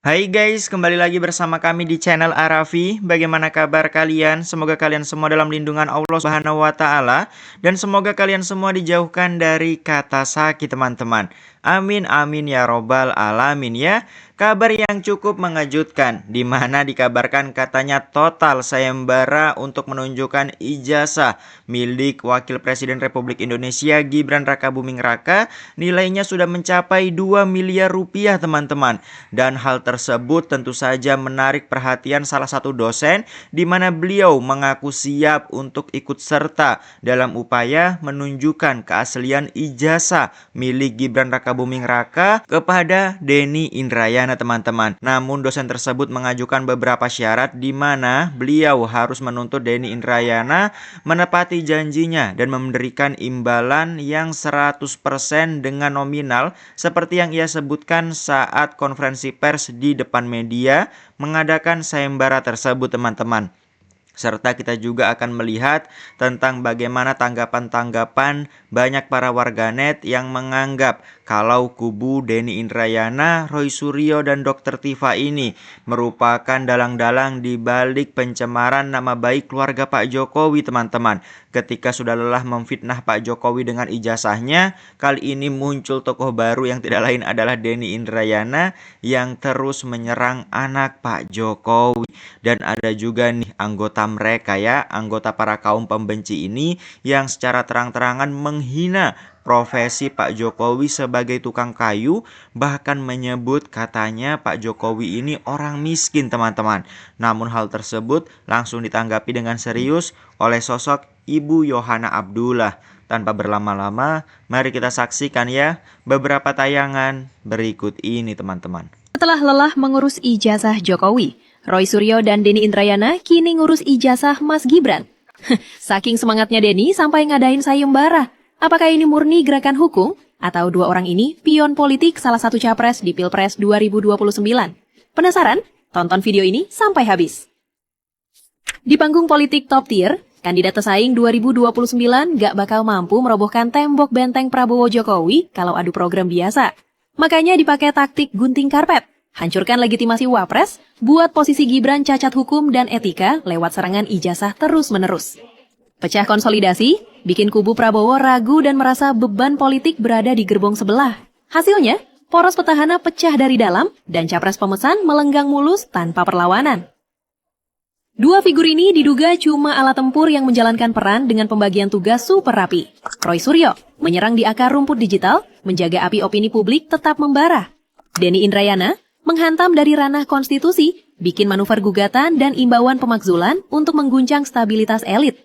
Hai guys, kembali lagi bersama kami di channel Arafi. Bagaimana kabar kalian? Semoga kalian semua dalam lindungan Allah Subhanahu wa taala dan semoga kalian semua dijauhkan dari kata sakit, teman-teman. Amin amin ya robbal alamin ya. Kabar yang cukup mengejutkan, di mana dikabarkan katanya total sayembara untuk menunjukkan ijazah milik Wakil Presiden Republik Indonesia Gibran Rakabuming Raka nilainya sudah mencapai 2 miliar rupiah, teman-teman. Dan hal tersebut tentu saja menarik perhatian salah satu dosen, di mana beliau mengaku siap untuk ikut serta dalam upaya menunjukkan keaslian ijazah milik Gibran Rakabuming Raka kepada Denny Indrayana, teman-teman. Namun dosen tersebut mengajukan beberapa syarat, di mana beliau harus menuntut Denny Indrayana menepati janjinya dan memberikan imbalan yang 100% dengan nominal seperti yang ia sebutkan saat konferensi pers di depan media mengadakan sayembara tersebut, teman-teman. Serta kita juga akan melihat tentang bagaimana tanggapan-tanggapan banyak para warganet yang menganggap kalau kubu Denny Indrayana, Roy Suryo, dan Dr. Tifa ini merupakan dalang-dalang di balik pencemaran nama baik keluarga Pak Jokowi, teman-teman. Ketika sudah lelah memfitnah Pak Jokowi dengan ijazahnya, kali ini muncul tokoh baru yang tidak lain adalah Denny Indrayana yang terus menyerang anak Pak Jokowi. Dan ada juga nih anggota mereka ya, anggota para kaum pembenci ini yang secara terang-terangan menghina profesi Pak Jokowi sebagai tukang kayu, bahkan menyebut katanya Pak Jokowi ini orang miskin, teman-teman. Namun hal tersebut langsung ditanggapi dengan serius oleh sosok Ibu Yohana Abdullah. Tanpa berlama-lama, mari kita saksikan ya beberapa tayangan berikut ini, teman-teman. Setelah lelah mengurus ijazah Jokowi, Roy Suryo dan Denny Indrayana kini ngurus ijazah Mas Gibran. Saking semangatnya Denny sampai ngadain sayembara. Apakah ini murni gerakan hukum? Atau dua orang ini pion politik salah satu capres di Pilpres 2029? Penasaran? Tonton video ini sampai habis. Di panggung politik top tier, kandidat pesaing 2029 gak bakal mampu merobohkan tembok benteng Prabowo Jokowi kalau adu program biasa. Makanya dipakai taktik gunting karpet. Hancurkan legitimasi Wapres, buat posisi Gibran cacat hukum dan etika lewat serangan ijazah terus-menerus. Pecah konsolidasi, bikin kubu Prabowo ragu dan merasa beban politik berada di gerbong sebelah. Hasilnya, poros petahana pecah dari dalam dan capres pemesan melenggang mulus tanpa perlawanan. Dua figur ini diduga cuma alat tempur yang menjalankan peran dengan pembagian tugas super rapi. Roy Suryo menyerang di akar rumput digital, menjaga api opini publik tetap membara. Denny Indrayana menghantam dari ranah konstitusi, bikin manuver gugatan dan imbauan pemakzulan untuk mengguncang stabilitas elit.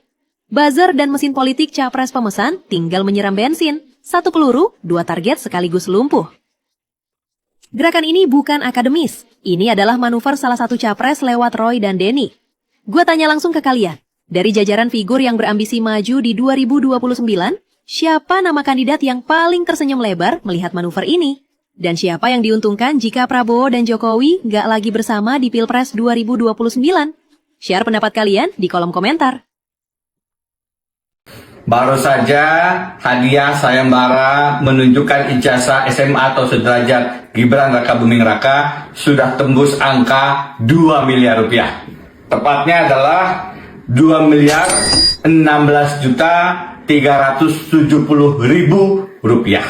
Buzzer dan mesin politik capres pemesan tinggal menyiram bensin. Satu peluru, dua target sekaligus lumpuh. Gerakan ini bukan akademis. Ini adalah manuver salah satu capres lewat Roy dan Denny. Gue tanya langsung ke kalian, dari jajaran figur yang berambisi maju di 2029, siapa nama kandidat yang paling tersenyum lebar melihat manuver ini? Dan siapa yang diuntungkan jika Prabowo dan Jokowi nggak lagi bersama di Pilpres 2029? Share pendapat kalian di kolom komentar. Baru saja hadiah sayembara menunjukkan ijazah SMA atau sederajat Gibran Rakabuming Raka sudah tembus angka 2 miliar rupiah. Tepatnya adalah 2 miliar 16 juta 370 ribu rupiah.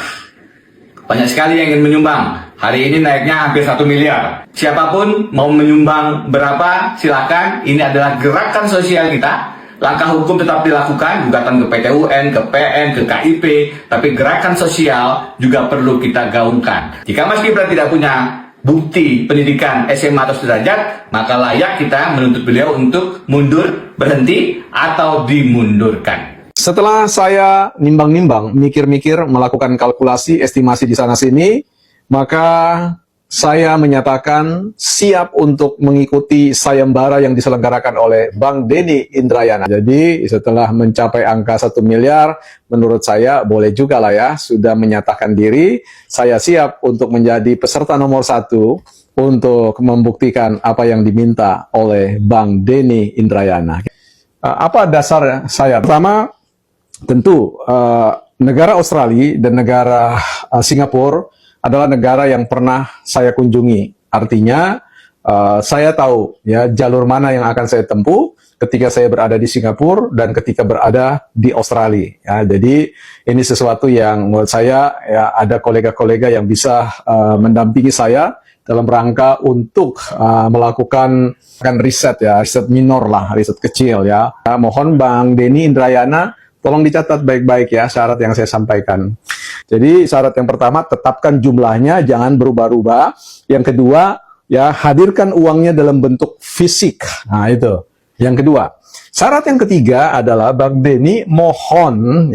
Banyak sekali yang ingin menyumbang. Hari ini naiknya hampir 1 miliar. Siapapun mau menyumbang berapa, silakan. Ini adalah gerakan sosial kita. Langkah hukum tetap dilakukan, gugatan ke PT UN, ke PN, ke KIP. Tapi gerakan sosial juga perlu kita gaungkan. Jika Mas Gibran tidak punya bukti pendidikan SMA atau sederajat, maka layak kita menuntut beliau untuk mundur, berhenti, atau dimundurkan. Setelah saya nimbang-nimbang, mikir-mikir, melakukan kalkulasi, estimasi di sana-sini, maka saya menyatakan siap untuk mengikuti sayembara yang diselenggarakan oleh Bang Denny Indrayana. Jadi setelah mencapai angka 1 miliar, menurut saya boleh juga lah ya, sudah menyatakan diri, saya siap untuk menjadi peserta nomor 1 untuk membuktikan apa yang diminta oleh Bang Denny Indrayana. Apa dasar saya? Pertama, tentu negara Australia dan negara Singapura adalah negara yang pernah saya kunjungi. Artinya saya tahu ya jalur mana yang akan saya tempuh ketika saya berada di Singapura dan ketika berada di Australia. Ya, jadi ini sesuatu yang menurut saya ya ada kolega-kolega yang bisa mendampingi saya dalam rangka untuk melakukan riset ya, riset minor lah, riset kecil ya. Mohon Bang Denny Indrayana tolong dicatat baik-baik ya syarat yang saya sampaikan. Jadi syarat yang pertama, tetapkan jumlahnya, jangan berubah-ubah. Yang kedua, ya hadirkan uangnya dalam bentuk fisik. Nah itu. Yang kedua. Syarat yang ketiga adalah Bang Denny mohon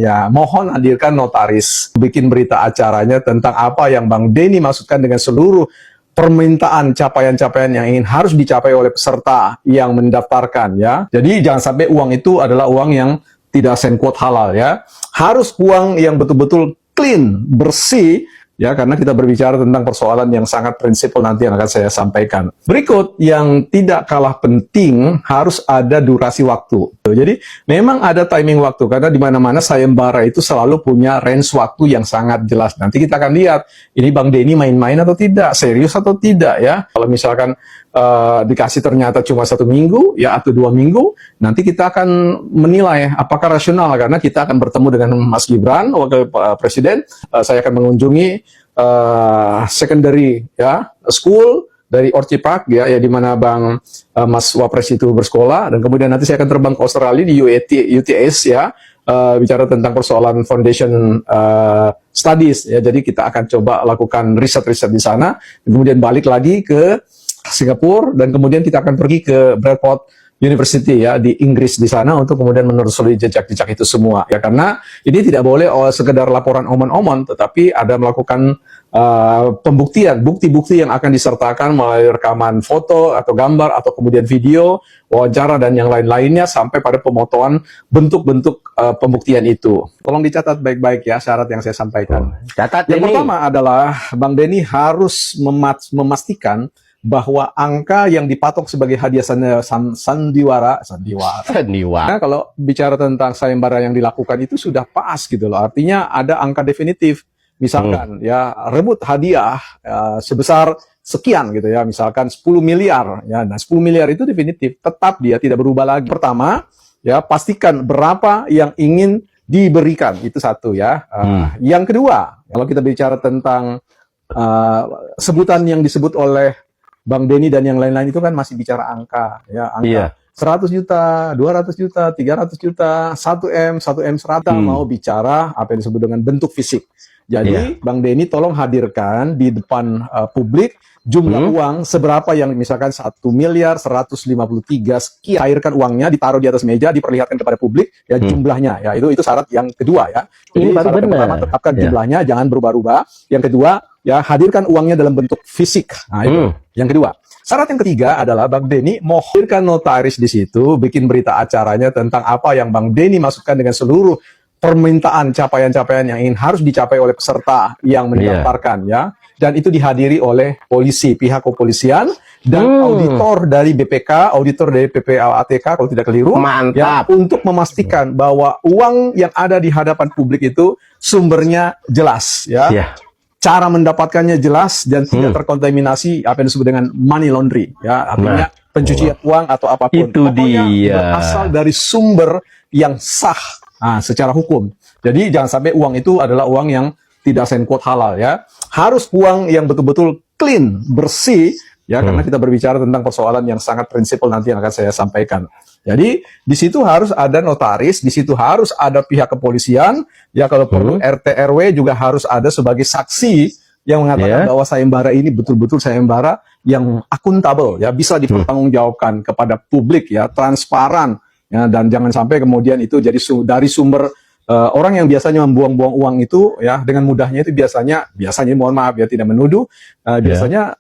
hadirkan notaris. Bikin berita acaranya tentang apa yang Bang Denny maksudkan dengan seluruh permintaan capaian-capaian yang ingin harus dicapai oleh peserta yang mendaftarkan ya. Jadi jangan sampai uang itu adalah uang yang tidak quote halal ya. Harus uang yang betul-betul clean, bersih ya, karena kita berbicara tentang persoalan yang sangat prinsipil nanti yang akan saya sampaikan. Berikut yang tidak kalah penting, harus ada durasi waktu. Jadi memang ada timing waktu, karena di mana-mana sayembara itu selalu punya range waktu yang sangat jelas. Nanti kita akan lihat, ini Bang Denny main-main atau tidak, serius atau tidak ya. Kalau misalkan dikasih ternyata cuma 1 minggu ya atau 2 minggu, nanti kita akan menilai apakah rasional, karena kita akan bertemu dengan Mas Gibran, Wakil Presiden. Saya akan mengunjungi secondary ya school dari Orchid Park ya di mana Bang Mas Wapres itu bersekolah, dan kemudian nanti saya akan terbang ke Australia di UTS ya, bicara tentang persoalan foundation studies ya. Jadi kita akan coba lakukan riset-riset di sana, kemudian balik lagi ke Singapura, dan kemudian kita akan pergi ke Bradford University ya di Inggris di sana untuk kemudian menelusuri jejak-jejak itu semua ya, karena ini tidak boleh sekedar laporan omon-omon, tetapi ada melakukan pembuktian, bukti-bukti yang akan disertakan melalui rekaman foto atau gambar atau kemudian video, wawancara dan yang lain-lainnya sampai pada pemotoan bentuk-bentuk pembuktian itu. Tolong dicatat baik-baik ya syarat yang saya sampaikan. Catat Yang ini. pertama adalah Bang Denny harus memastikan bahwa angka yang dipatok sebagai hadiah sandiwara. Nah, kalau bicara tentang sayembara yang dilakukan itu sudah pas gitu loh. Artinya ada angka definitif. Misalkan ya rebut hadiah sebesar sekian gitu ya. Misalkan 10 miliar ya. Nah, 10 miliar itu definitif, tetap dia tidak berubah lagi. Pertama, ya pastikan berapa yang ingin diberikan. Itu satu ya. Yang kedua, kalau kita bicara tentang sebutan yang disebut oleh Bang Denny dan yang lain-lain itu kan masih bicara angka ya, angka 100 juta, 200 juta, 300 juta, 1M, 1M100, mau bicara apa yang disebut dengan bentuk fisik. Jadi Bang Denny tolong hadirkan di depan publik jumlah uang seberapa yang misalkan 1 miliar 153 sekian, cairkan uangnya, ditaruh di atas meja, diperlihatkan kepada publik ya jumlahnya ya. Itu syarat yang kedua ya. Jadi syarat yang pertama, tetapkan jumlahnya, jangan berubah-ubah. Yang kedua, ya hadirkan uangnya dalam bentuk fisik. Nah, itu. Yang kedua. Syarat yang ketiga adalah Bang Denny mohonkan notaris di situ, bikin berita acaranya tentang apa yang Bang Denny maksudkan dengan seluruh permintaan capaian-capaian yang ingin harus dicapai oleh peserta yang mendaftarkan ya. Dan itu dihadiri oleh polisi, pihak kepolisian, dan auditor dari BPK, auditor dari PPATK kalau tidak keliru. Mantap. Ya, untuk memastikan bahwa uang yang ada di hadapan publik itu sumbernya jelas ya. Cara mendapatkannya jelas dan tidak terkontaminasi apa yang disebut dengan money laundry ya, artinya pencucian uang atau apapun. Itu pokoknya dia. berasal dari sumber yang sah secara hukum. Jadi jangan sampai uang itu adalah uang yang tidak quote halal ya. Harus uang yang betul-betul clean, bersih ya, karena kita berbicara tentang persoalan yang sangat prinsipil nanti yang akan saya sampaikan. Jadi di situ harus ada notaris, di situ harus ada pihak kepolisian, ya kalau perlu RT RW juga harus ada sebagai saksi yang mengatakan bahwa sayembara ini betul-betul sayembara yang akuntabel, ya bisa dipertanggungjawabkan kepada publik, ya transparan, ya, dan jangan sampai kemudian itu jadi dari sumber orang yang biasanya membuang-buang uang itu, ya dengan mudahnya itu biasanya mohon maaf ya tidak menuduh, biasanya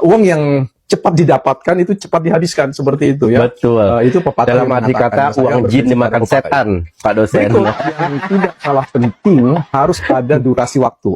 uang yang cepat didapatkan itu cepat dihabiskan seperti itu ya. Betul. Itu pepatah dalam arti kata uang jin dimakan setan, Pak dosen. Berikut yang tidak kalah penting harus ada durasi waktu.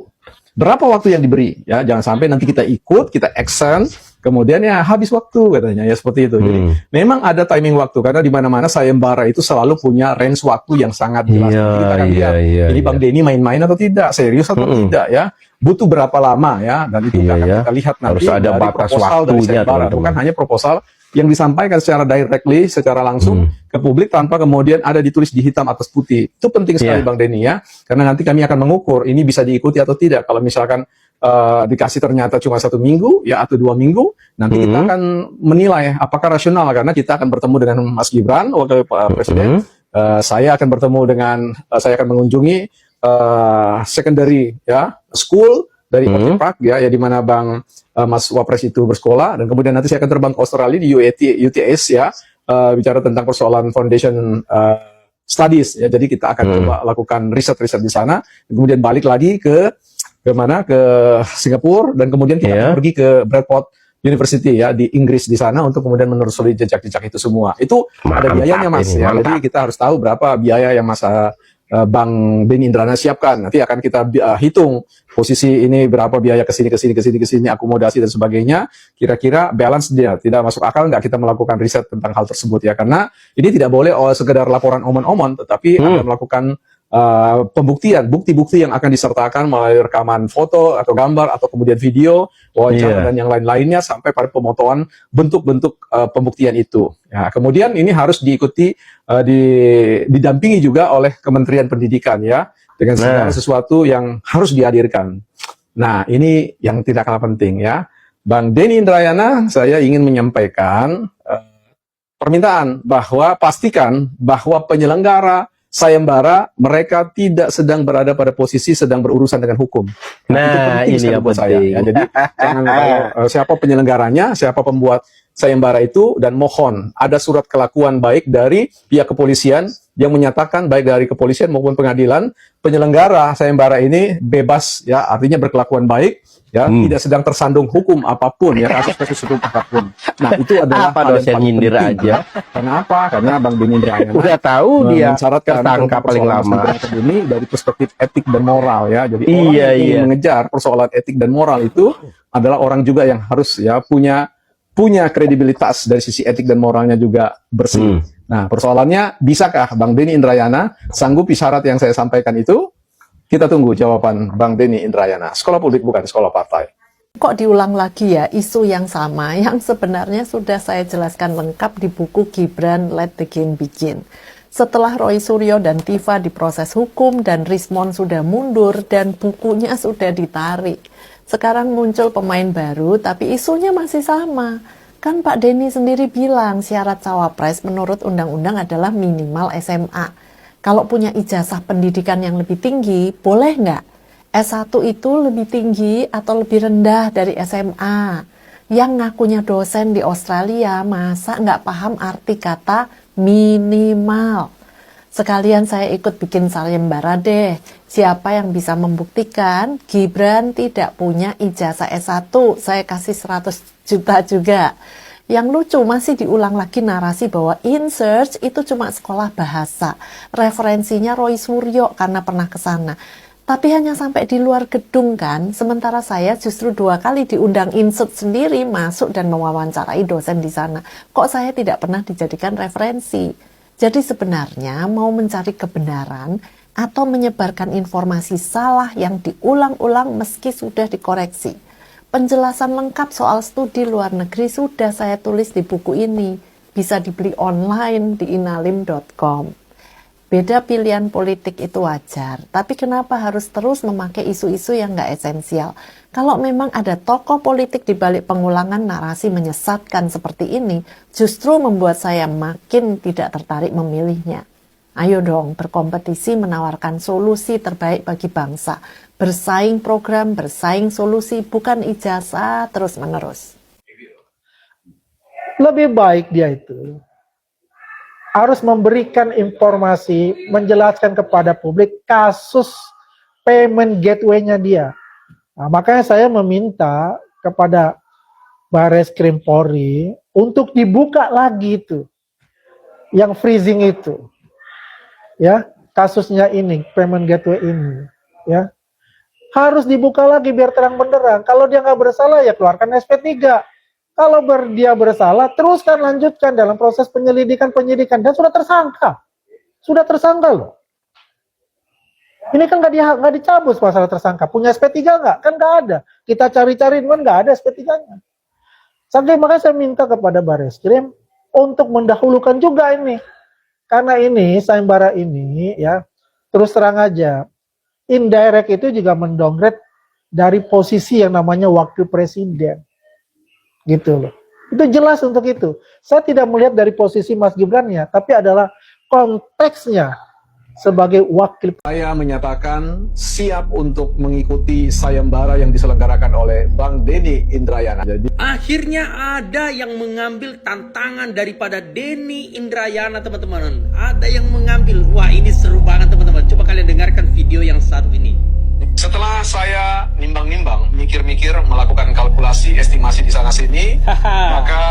Berapa waktu yang diberi? Ya, jangan sampai nanti kita ikut, kita action, kemudian ya habis waktu katanya, ya seperti itu. Jadi memang ada timing waktu, karena di mana-mana sayembara itu selalu punya range waktu yang sangat jelas. Iya, Jadi kita akan iya, lihat iya, ini iya. Bang Denny main-main atau tidak, serius atau tidak ya, butuh berapa lama ya, dan itu Iya, akan ya. kita lihat nanti Harus ada dari batas proposal dari waktunya, sayembara, teman-teman. bukan hanya proposal yang disampaikan secara directly, secara langsung ke publik tanpa kemudian ada ditulis di hitam atas putih. Itu penting sekali Iya. Bang Denny ya, karena nanti kami akan mengukur ini bisa diikuti atau tidak. Kalau misalkan dikasih ternyata cuma 1 minggu ya atau 2 minggu, nanti kita akan menilai apakah rasional, karena kita akan bertemu dengan Mas Gibran wakil presiden. Saya akan bertemu dengan saya akan mengunjungi secondary ya school dari Park ya di mana Bang Mas Wapres itu bersekolah, dan kemudian nanti saya akan terbang ke Australia di UTS ya, bicara tentang persoalan foundation studies ya. Jadi kita akan coba lakukan riset-riset di sana, kemudian balik lagi ke mana, ke Singapura, dan kemudian kita akan pergi ke Bradford University ya di Inggris di sana untuk kemudian menelusuri jejak-jejak itu semua. Itu ada biayanya Mas ya. Jadi kita harus tahu berapa biaya yang Mas Bang Denny Indrayana siapkan. Nanti akan kita hitung posisi ini berapa biaya ke sini, akomodasi dan sebagainya. Kira-kira balance dia, tidak masuk akal nggak kita melakukan riset tentang hal tersebut ya. Karena ini tidak boleh sekedar laporan omon-omon, tetapi ada melakukan pembuktian, bukti-bukti yang akan disertakan melalui rekaman foto atau gambar atau kemudian video, wawancara dan yang lain-lainnya sampai pada pemotongan bentuk-bentuk pembuktian itu. Ya, kemudian ini harus diikuti didampingi juga oleh Kementerian Pendidikan ya, dengan segala sesuatu yang harus dihadirkan. Nah, ini yang tidak kalah penting ya. Bang Denny Indrayana, saya ingin menyampaikan permintaan bahwa pastikan bahwa penyelenggara sayembara mereka tidak sedang berada pada posisi sedang berurusan dengan hukum. Nah, itu penting ini sekali yang buat saya. penting. Ya, jadi jangan siapa penyelenggaranya, siapa pembuat sayembara itu, dan mohon ada surat kelakuan baik dari pihak kepolisian yang menyatakan, baik dari kepolisian maupun pengadilan, penyelenggara sayembara ini bebas ya, artinya berkelakuan baik ya, tidak sedang tersandung hukum apapun ya, kasus hukum apapun. Nah, itu adalah Apa hal yang dosen paling nyindir penting. aja? Karena apa? Karena Bang Denny Indrayana Udah tahu dia mensyaratkan tersangka paling lama. ini dari perspektif etik dan moral ya. Jadi orang Iya, yang ingin mengejar persoalan etik dan moral itu adalah orang juga yang harus ya punya kredibilitas dari sisi etik dan moralnya juga bersih. Nah, persoalannya, bisakah Bang Denny Indrayana sanggupi syarat yang saya sampaikan itu? Kita tunggu jawaban Bang Denny Indrayana. Sekolah publik bukan sekolah partai. Kok diulang lagi ya isu yang sama yang sebenarnya sudah saya jelaskan lengkap di buku Gibran Let the Game Begin. Setelah Roy Suryo dan Tifa diproses hukum dan Rismon sudah mundur dan bukunya sudah ditarik. Sekarang muncul pemain baru tapi isunya masih sama. Kan Pak Denny sendiri bilang syarat cawapres menurut undang-undang adalah minimal SMA. Kalau punya ijazah pendidikan yang lebih tinggi, boleh nggak? S1 itu lebih tinggi atau lebih rendah dari SMA? Yang ngakunya dosen di Australia, masa nggak paham arti kata minimal? Sekalian saya ikut bikin sayembara deh. Siapa yang bisa membuktikan Gibran tidak punya ijazah S1? Saya kasih 100 juta juga. Yang lucu masih diulang lagi narasi bahwa InSearch itu cuma sekolah bahasa. Referensinya Roy Suryo karena pernah ke sana. Tapi hanya sampai di luar gedung kan, sementara saya justru 2 kali diundang InSearch sendiri masuk dan mewawancarai dosen di sana. Kok saya tidak pernah dijadikan referensi? Jadi sebenarnya mau mencari kebenaran atau menyebarkan informasi salah yang diulang-ulang meski sudah dikoreksi. Penjelasan lengkap soal studi luar negeri sudah saya tulis di buku ini. Bisa dibeli online di inalim.com. Beda pilihan politik itu wajar, tapi kenapa harus terus memakai isu-isu yang nggak esensial? Kalau memang ada tokoh politik di balik pengulangan narasi menyesatkan seperti ini, justru membuat saya makin tidak tertarik memilihnya. Ayo dong, berkompetisi menawarkan solusi terbaik bagi bangsa. Bersaing program, bersaing solusi, bukan ijazah terus-menerus. Lebih baik dia itu harus memberikan informasi, menjelaskan kepada publik kasus payment gateway-nya dia. Nah, makanya saya meminta kepada Barreskrim Polri untuk dibuka lagi itu, yang freezing itu, ya kasusnya ini, payment gateway ini, ya harus dibuka lagi biar terang benderang. Kalau dia nggak bersalah ya keluarkan SP3, Kalau dia bersalah, teruskan lanjutkan dalam proses penyidikan dan sudah tersangka loh. Ini kan nggak dicabut masalah tersangka. Punya SP3 nggak? Kan nggak ada. Kita cari-cari kan nggak ada SP3-nya. Makanya saya minta kepada Bareskrim untuk mendahulukan juga ini. Karena ini, sayembara ini ya, terus terang aja, indirect itu juga mendowngrade dari posisi yang namanya wakil presiden. Gitu loh. Itu jelas untuk itu. Saya tidak melihat dari posisi Mas Gibran-nya, tapi adalah konteksnya sebagai wakil. Saya menyatakan siap untuk mengikuti sayembara yang diselenggarakan oleh Bang Denny Indrayana. Jadi Akhirnya ada yang mengambil tantangan daripada Denny Indrayana, teman-teman. Ada yang mengambil. Wah, ini seru banget, teman-teman. Coba kalian dengarkan video yang satu ini. setelah saya nimbang-nimbang, mikir-mikir, melakukan kalkulasi, estimasi di sana-sini, maka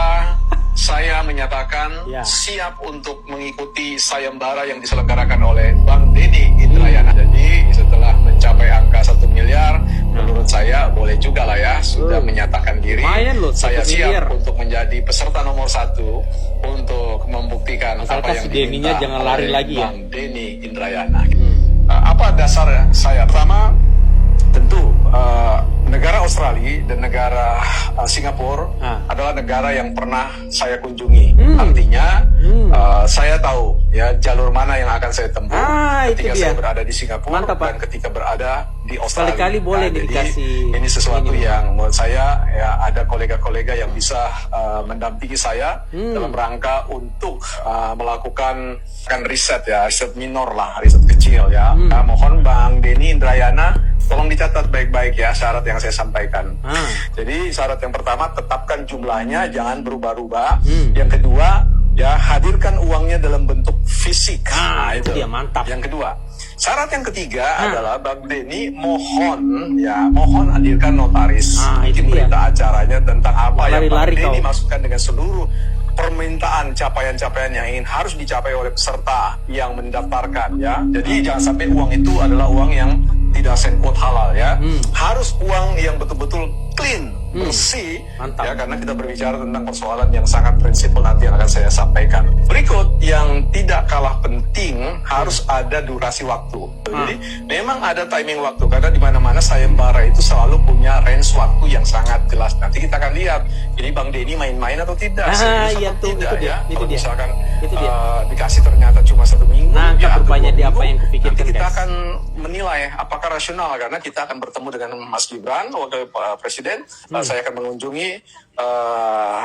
saya menyatakan siap untuk mengikuti sayembara yang diselenggarakan oleh Bang Denny Indrayana. Jadi setelah mencapai angka 1 miliar, menurut saya boleh juga lah ya, sudah menyatakan diri. Saya siap untuk menjadi peserta nomor 1 untuk membuktikan apa yang diminta jangan lari oleh lagi Bang Denny Indrayana. Apa dasar saya? Pertama, tentu negara Australia dan negara Singapura adalah negara yang pernah saya kunjungi. Artinya saya tahu ya jalur mana yang akan saya tempuh ketika saya berada di Singapura dan ketika berada di Australia. Kali-kali boleh dikasih. Ini sesuatu yang menurut saya ya ada kolega-kolega yang bisa mendampingi saya dalam rangka untuk melakukan riset ya, riset minor lah, riset kecil ya. Mohon Bang Denny Indrayana tolong dicatat baik-baik ya syarat yang saya sampaikan. Jadi syarat yang pertama, tetapkan jumlahnya, jangan berubah-ubah. Yang kedua, ya hadirkan uangnya dalam bentuk fisik. Itu dia, mantap. Yang kedua, syarat yang ketiga adalah Bang Denny mohon hadirkan notaris. Mungkin berita acaranya tentang apa yang Bang Denny masukkan dengan seluruh permintaan capaian-capaian yang ingin harus dicapai oleh peserta yang mendaftarkan ya. Jadi jangan sampai uang itu adalah uang yang tidak quote halal ya. Harus uang yang betul-betul clean, bersih. Mantap. Ya, karena kita berbicara tentang persoalan yang sangat prinsipil nanti yang akan saya sampaikan. Berikut yang tidak kalah penting, harus ada durasi waktu. Jadi memang ada timing waktu, karena di mana-mana sayembara itu selalu punya range waktu yang sangat jelas. Nanti kita akan lihat ini Bang Denny main-main atau tidak, serius atau tidak ya. Kalau misalkan dikasih ternyata cuma 1 minggu, ya rupanya dia apa yang kupikirkan. nanti kita akan menilai apakah rasional, karena kita akan bertemu dengan Mas Gibran, wakil presiden. Saya akan mengunjungi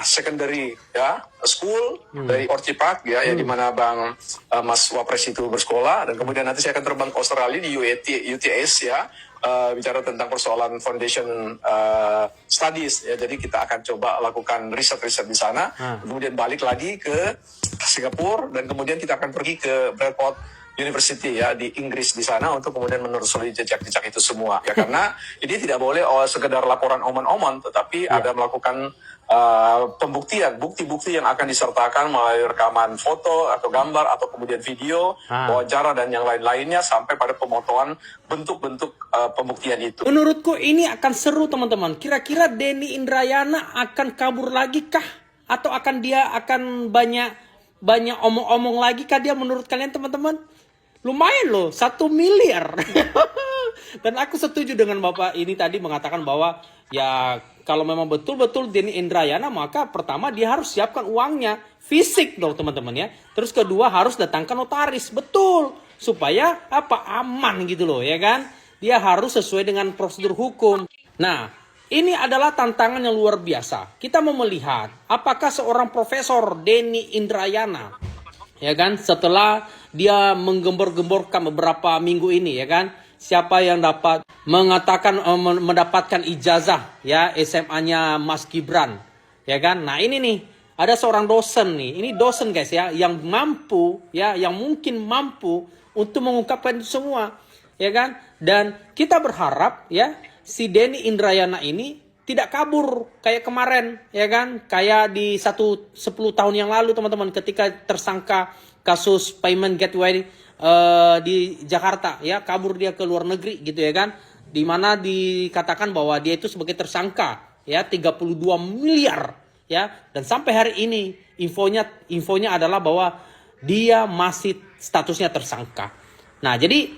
secondary ya school dari Orchid Park ya, yang dimana Bang Mas Wapres itu bersekolah, dan kemudian nanti saya akan terbang ke Australia di UTS ya, bicara tentang persoalan foundation studies ya. Jadi kita akan coba lakukan riset-riset di sana, kemudian balik lagi ke Singapura, dan kemudian kita akan pergi ke Bradford University ya di Inggris di sana untuk kemudian menelusuri jejak-jejak itu semua ya. Karena ini tidak boleh sekedar laporan omon-omon, tetapi ada melakukan pembuktian, bukti-bukti yang akan disertakan melalui rekaman foto atau gambar atau kemudian video, wawancara dan yang lain-lainnya, sampai pada pemotongan bentuk-bentuk pembuktian itu. Menurutku ini akan seru, teman-teman. Kira-kira Denny Indrayana akan kabur lagi kah? Atau dia akan banyak omong-omong lagi kah dia, menurut kalian, teman-teman? Lumayan loh, 1 miliar. Dan aku setuju dengan Bapak ini tadi mengatakan bahwa ya kalau memang betul-betul Denny Indrayana, maka pertama dia harus siapkan uangnya fisik dong, teman-teman ya. Terus kedua harus datangkan notaris, betul, supaya aman gitu loh ya kan. Dia harus sesuai dengan prosedur hukum. Nah, ini adalah tantangan yang luar biasa. Kita mau melihat apakah seorang Profesor Denny Indrayana, ya kan, setelah dia menggembor-gemborkan beberapa minggu ini ya kan, siapa yang dapat mendapatkan ijazah ya SMA-nya Mas Gibran ya kan. Nah ini nih ada seorang dosen nih, ini dosen guys ya, yang mampu ya, yang mungkin mampu untuk mengungkapkan itu semua ya kan. Dan kita berharap ya si Denny Indrayana ini tidak kabur kayak kemarin ya kan, kayak di 10 tahun yang lalu, teman-teman, ketika tersangka kasus payment gateway di Jakarta ya, kabur dia ke luar negeri gitu ya kan, dimana dikatakan bahwa dia itu sebagai tersangka ya 32 miliar ya. Dan sampai hari ini infonya adalah bahwa dia masih statusnya tersangka. Nah, jadi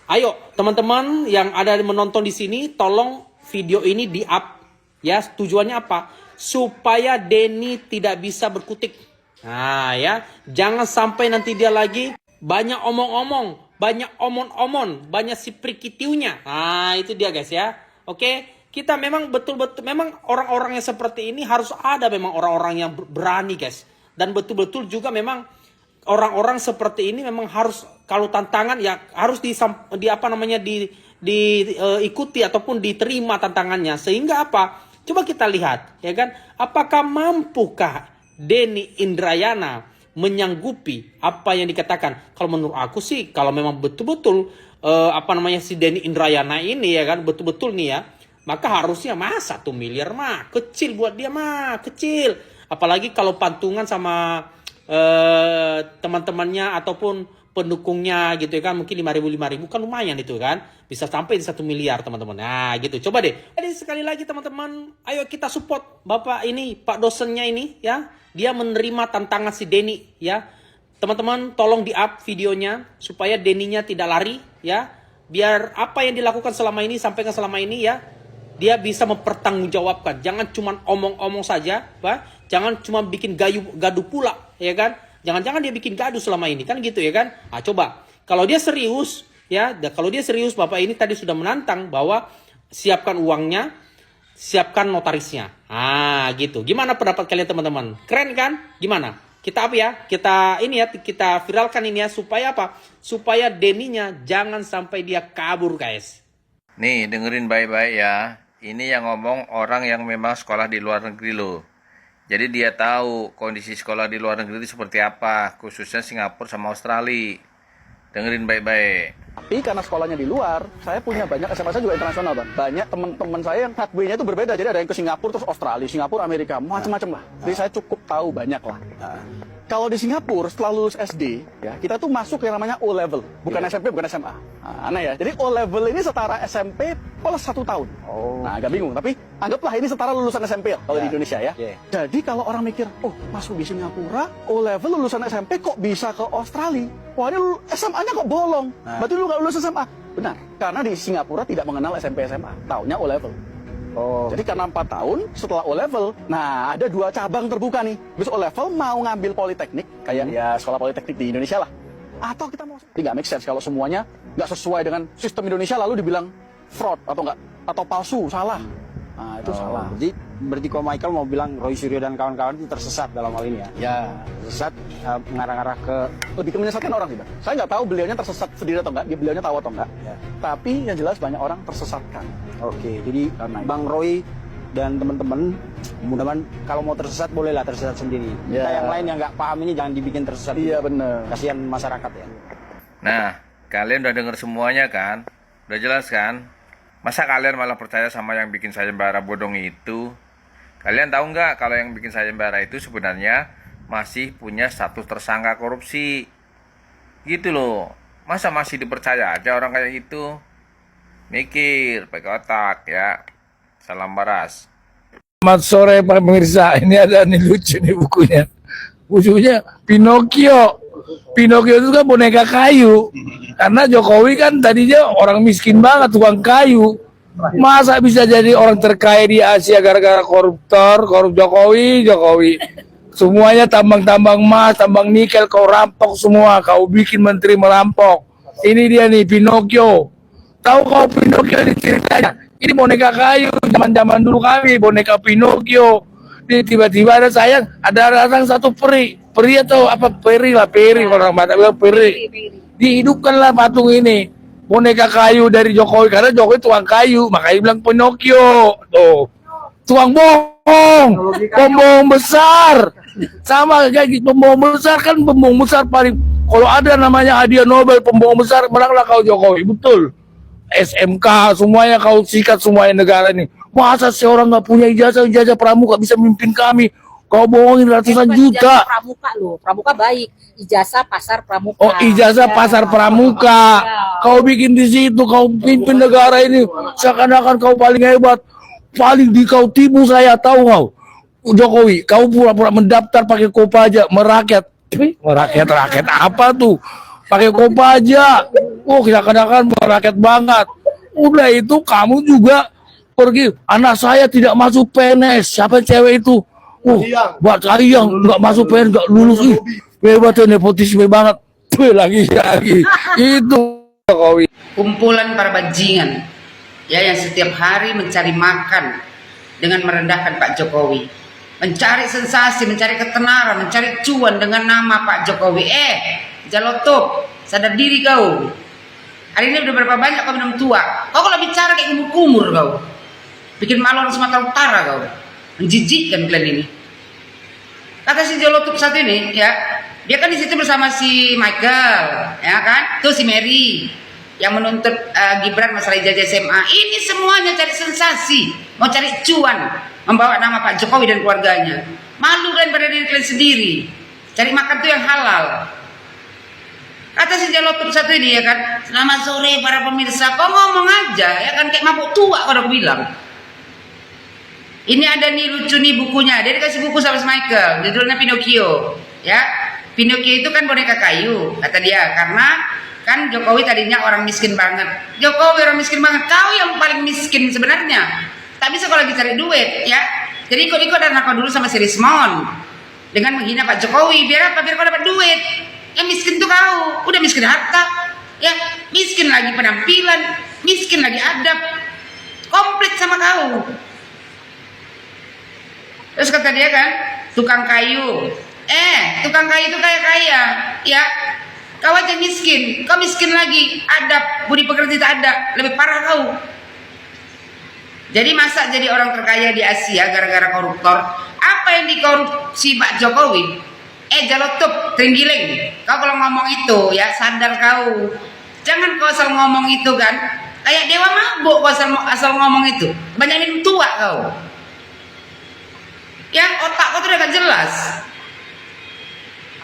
ayo teman-teman yang ada menonton di sini, tolong video ini di-up ya. Tujuannya apa? Supaya Denny tidak bisa berkutik. Nah, ya, jangan sampai nanti dia lagi banyak omong-omong, banyak omon-omon, banyak si prikitiunya. Nah, itu dia guys ya. Oke. Kita memang betul-betul, memang orang-orang yang seperti ini harus ada memang orang-orang yang berani guys. Dan betul-betul juga memang orang-orang seperti ini memang harus, kalau tantangan ya harus diikuti ataupun diterima tantangannya. Sehingga apa? Coba kita lihat ya kan, apakah mampukah Denny Indrayana menyanggupi apa yang dikatakan? Kalau menurut aku sih, kalau memang betul-betul si Denny Indrayana ini ya kan betul-betul nih ya, maka harusnya 1 miliar mah kecil buat dia mah, kecil. Apalagi kalau pantungan sama teman-temannya ataupun pendukungnya gitu ya kan, mungkin 5.000 kan lumayan itu kan, bisa sampai di 1 miliar teman-teman. Nah gitu, coba deh. Jadi sekali lagi teman-teman, ayo kita support bapak ini, pak dosennya ini ya, dia menerima tantangan si Denny ya. Teman-teman tolong di-up videonya supaya Denny-nya tidak lari ya, biar apa yang dilakukan selama ini, sampaikan selama ini ya, dia bisa mempertanggungjawabkan. Jangan cuma omong-omong saja, Pak. Jangan cuma bikin gaduh pula, ya kan? Jangan-jangan dia bikin gaduh selama ini, kan gitu ya kan? Ah, coba. Kalau dia serius, ya, kalau dia serius, Bapak ini tadi sudah menantang bahwa siapkan uangnya, siapkan notarisnya. Ah, gitu. Gimana pendapat kalian teman-teman? Keren kan? Gimana? Kita apa ya? Kita ini ya, kita viralkan ini ya, supaya apa? Supaya Denny-nya jangan sampai dia kabur, guys. Nih, dengerin baik-baik ya. Ini yang ngomong orang yang memang sekolah di luar negeri loh. Jadi dia tahu kondisi sekolah di luar negeri itu seperti apa, khususnya Singapura sama Australia. Dengerin baik-baik. Tapi karena sekolahnya di luar, saya punya banyak, SMA saya juga internasional Bang. Banyak teman-teman saya yang pathway-nya itu berbeda. Jadi ada yang ke Singapura, terus Australia, Singapura, Amerika, macam-macam lah. Jadi saya cukup tahu banyak lah. Kalau di Singapura setelah lulus SD, ya kita tuh masuk yang namanya O level, bukan SMP, bukan SMA. Nah, aneh ya. Jadi O level ini setara SMP plus 1 tahun. Nah, agak bingung. Tapi anggaplah ini setara lulusan SMP kalau di Indonesia ya. Jadi kalau orang mikir, oh masuk di Singapura, O level lulusan SMP kok bisa ke Australia? Wah ini SMA-nya kok bolong. Berarti lu nggak lulus SMA? Benar. Karena di Singapura tidak mengenal SMP SMA, taunya O level. Jadi karena 4 tahun setelah O level, nah ada 2 cabang terbuka nih. Bis O level mau ngambil politeknik, kayak ya sekolah politeknik di Indonesia lah. Atau kita mau, tidak make sense kalau semuanya nggak sesuai dengan sistem Indonesia lalu dibilang fraud atau palsu, salah. Nah itu salah. Jadi berarti kalau Michael mau bilang Roy Suryo dan kawan-kawan itu tersesat dalam hal ini ya? Ya, Tersesat mengarah-arah ke... lebih ke menyesatkan orang sih Bang. Saya nggak tahu beliaunya tersesat sendiri atau enggak, beliaunya tahu atau enggak. Ya. Tapi yang jelas banyak orang tersesatkan. Oke, jadi Bang Roy dan teman-teman, mudah-mudahan kalau mau tersesat bolehlah tersesat sendiri. Kita yang lain yang nggak paham ini jangan dibikin tersesat. Iya benar. Kasihan masyarakat ya. Nah, kalian udah denger semuanya kan? Udah jelas kan? Masa kalian malah percaya sama yang bikin sayembara bodong itu? Kalian tahu nggak kalau yang bikin sayembara itu sebenarnya masih punya status tersangka korupsi? Gitu loh. Masa masih dipercaya aja orang kayak gitu? Mikir, pakai otak ya. Salam baras. Selamat sore Pak pemirsa, ini ada nih lucu nih bukunya. Bukunya Pinocchio. Pinocchio itu kan boneka kayu. Karena Jokowi kan tadinya orang miskin banget, tukang kayu. Masa bisa jadi orang terkaya di Asia gara-gara koruptor, korup Jokowi. Semuanya tambang-tambang emas, tambang nikel, kau rampok semua. Kau bikin menteri merampok. Ini dia nih Pinocchio. Tahu kau Pinocchio ini ceritanya? Ini boneka kayu, zaman-zaman dulu kami, boneka Pinocchio. Ini tiba-tiba ada datang satu peri atau apa peri kalau orang Batak bilang peri. Dihidupkanlah patung ini, boneka kayu dari Jokowi, karena Jokowi tukang kayu, makanya bilang Pinocchio. Tuh, tukang bohong, pembohong besar. Sama kayak pembohong besar kan, pembohong besar paling, kalau ada namanya hadiah Nobel pembohong besar, menanglah kau Jokowi, betul. SMK semuanya kau sikat semuanya negara ini. Masa seorang nggak punya ijazah pramuka bisa memimpin kami? Kau bohongin ratusan juta. Pramuka loh, pramuka baik. Ijazah pasar pramuka. Oh, ijazah pasar pramuka. Kau bikin di situ, kau pimpin negara ini. Seakan-akan kau paling hebat. Paling kau tipu saya, tahu kau? Jokowi, kau pura-pura mendaftar pakai Kopaja, merakyat. Merakyat apa tuh? Pakai Kopaja. Oh, kadang-kadang merakyat banget. Udah itu kamu juga pergi. Anak saya tidak masuk PNS. Siapa cewek itu? Buat Kahiyang nggak masuk PNS, nggak lulus. Ih, hebat, nepotisme banget. Lagi. Itu Jokowi. Kumpulan para bajingan ya yang setiap hari mencari makan dengan merendahkan Pak Jokowi, mencari sensasi, mencari ketenaran, mencari cuan dengan nama Pak Jokowi. Jalotop, sadar diri kau. Hari ini udah berapa banyak kau minum tua? Kau kalau bicara kayak kumur-kumur kau, bikin malu orang Sumatera Utara kau, menjijikkan kalian ini. Kata si Jalotop satu ini ya, dia kan di situ bersama si Michael, ya kan? Tuh si Mary yang menuntut Gibran masalah ijazah SMA. Ini semuanya cari sensasi, mau cari cuan, membawa nama Pak Jokowi dan keluarganya. Malu kan pada diri kalian sendiri. Cari makan tuh yang halal. Kata si Jalotop satu ini ya kan, selamat sore para pemirsa. Kau ngomong aja ya kan kayak mabuk tua kalau aku bilang. Ini ada nih lucu nih bukunya. Dia dikasih buku sama Michael, judulnya Pinocchio. Ya, Pinocchio itu kan boneka kayu, kata dia, karena kan Jokowi tadinya orang miskin banget. Jokowi orang miskin banget. Kau yang paling miskin sebenarnya. Tak bisa kalau lagi cari duit, ya. Jadi ikut-ikut dan nakal dulu sama si Rismon dengan menghina Pak Jokowi. Biar apa? Biar kau dapat duit. Yang miskin tuh kau. Udah miskin harta, ya. Miskin lagi penampilan, miskin lagi adab. Komplit sama kau. Terus kata dia kan, tukang kayu. Tukang kayu itu kaya-kaya, ya. Kau aja miskin, kau miskin lagi, adab, budi pekerti tak ada, lebih parah kau. Jadi masa jadi orang terkaya di Asia gara-gara koruptor? Apa yang dikorupsi Pak Jokowi? Jalotop, Trenggiling, kau kalau ngomong itu ya sadar kau. Jangan kau asal ngomong itu kan, kayak dewa mabuk kau asal ngomong itu. Banyak minum tua kau. Yang otak kau tuh udah gak jelas.